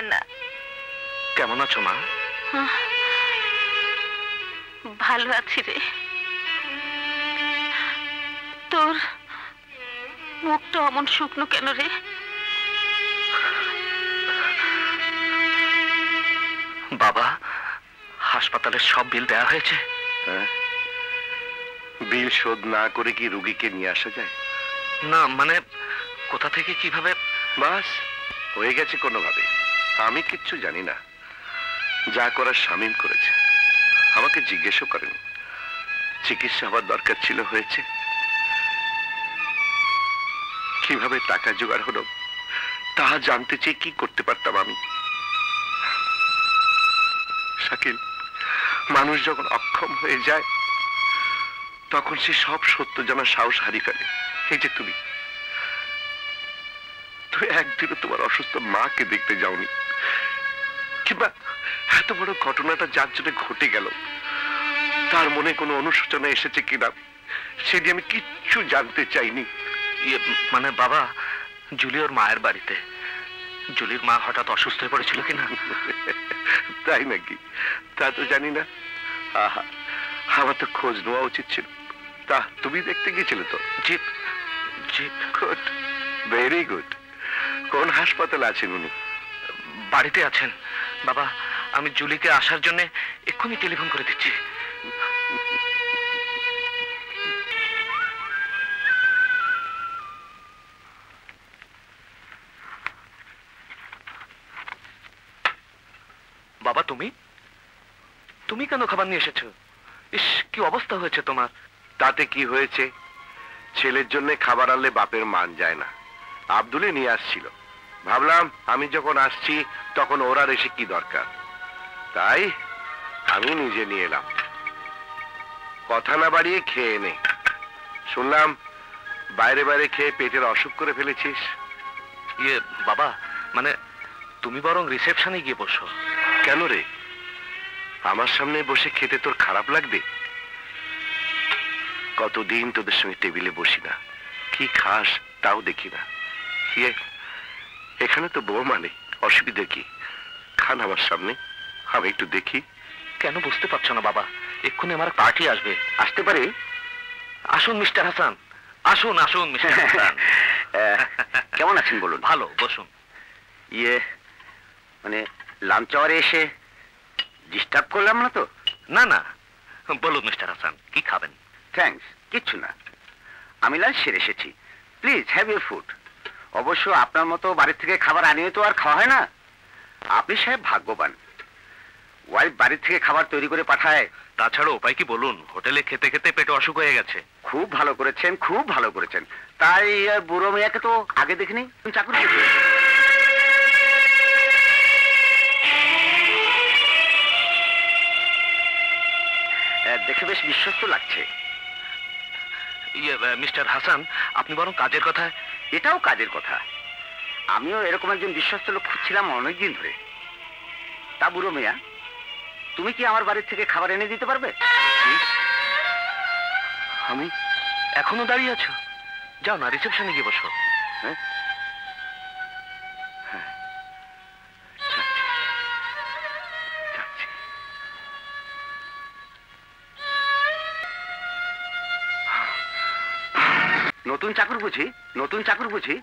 না। কেমন আছো মা? ভালো আছি রে। তোর মুখটা অমন শুকনো কেন রে? বাবা, হাসপাতালের সব বিল দেয়া হয়েছে? হ্যাঁ, বিল শোধ না করে কি রুগীকে নিয়ে আসা যায়? না, মানে কোথা থেকে কিভাবে? বাস হয়ে গেছে কোনোভাবে। আমি কিচ্ছু জানি না। যা করার শামীম করেছে। আমাকে জিজ্ঞেসও করেন। চিকিৎসা হওয়ার দরকার ছিল, হয়েছে। কিভাবে টাকা জোগাড় হলো তা জানতে চেয়ে কি করতে পারতাম আমি? শাকিল, মানুষ যখন অক্ষম হয়ে যায় তখন সে সব সত্য জানার সাহস হারিয়ে ফেলে। এই যে তুমি একদিনও তোমার অসুস্থ মাকে দেখতে যাওনি, কিংবা এত বড় ঘটনাটা যার জন্য ঘটে গেল তার মনে কোনো অনুশোচনা এসেছে কিনা সেটি আমি কিচ্ছু জানতে চাইনি। মানে বাবা, জুলি ওর মায়ের বাড়িতে। জুলির মা হঠাৎ অসুস্থ হয়ে পড়েছিল কিনা? তাই নাকি? তা তো জানি না। আহা, আমার তো খোঁজ নেওয়া উচিত ছিল। তা তুমি দেখতে গিয়েছিলে তো? জি জি। Good, very good. কোন হাসপাতালে আছেন উনি? বাড়িতে আছেন বাবা। আমি জুলিকে আসার জন্য এক্ষুনি টেলিফোন করে দিচ্ছি। বাবা, তুমি তুমি কেন খাবার নিয়ে এসেছো? ইস, কি অবস্থা হয়েছে তোমার? তাতে কি হয়েছে? ছেলের জন্য খাবার আনলে বাপের মান যায় না। আব্দুলে নিয়ে আসছিল, ভাবলাম আমি যখন আসছি তখন ওর আর এসে কি দরকার, তাই আমি নিজে নিয়ে এলাম। কথা না বাড়িয়ে খেয়ে নে। শুনলাম বাইরে বাইরে খেয়ে পেটের অসুখ করে ফেলেছিস। বাবা, মানে তুমি বরং রিসেপশনে গিয়ে বসো। কেন রে? আমার সামনে বসে খেতে তোর খারাপ লাগবে? কতদিন তোদের সঙ্গে টেবিলে বসি না, কি খাস তাও দেখি না। এখানে তো বৌমা নেই, অসুবিধা কি? খান আমার সামনে, আমি একটু দেখি। কেন বুঝতে পারছো না বাবা? এক্ষুনি আমার পার্টি আসবে। আসতে পারে? আসুন মিস্টার হাসান, আসুন আসুন মিস্টার হাসান। কেমন আছেন বলুন? ভালো, বসুন। মানে লাঞ্চ আওয়ারে এসে ডিস্টার্ব করলাম না তো? না না, বলুন মিস্টার হাসান, কি খাবেন? থ্যাঙ্কস, কিচ্ছু না, আমি লাঞ্চ সেরে এসেছি। Please have your food. অবশ্য আপনার মতো বাড়ি থেকে খাবার আনিয়ে তো আর খাওয়া হয় না। আপনি সাহেব ভাগ্যবান, ওয়াইফ বাড়ি থেকে খাবার তৈরি করে পাঠায়। তাছাড়া উপায় কি বলুন? হোটেলে খেতে খেতে পেটে অসুখ হয়ে গেছে। খুব ভালো করেছেন, খুব ভালো করেছেন। তাই বুড়ো মেয়েকে তো আগে দেখিনি, চাকরি করছে। দেখে বেশ বিশ্বস্ত লাগছে। মিস্টার হাসান, আপনি বরং কাজের কথায়। এটাও কাজের কথা। আমিও এরকম একজন বিশ্বস্ত লোক খুঁজছিলাম অনেকদিন ধরে। তা বুড়ো মেয়া, তুমি কি আমার বাড়ি থেকে খাবার এনে দিতে পারবে? আমি এখনো দাঁড়িয়ে আছো? যাও না, রিসেপশনে গিয়ে বসো। হ্যাঁ, নতুন চাকর বুঝি? নতুন চাকর বুঝি?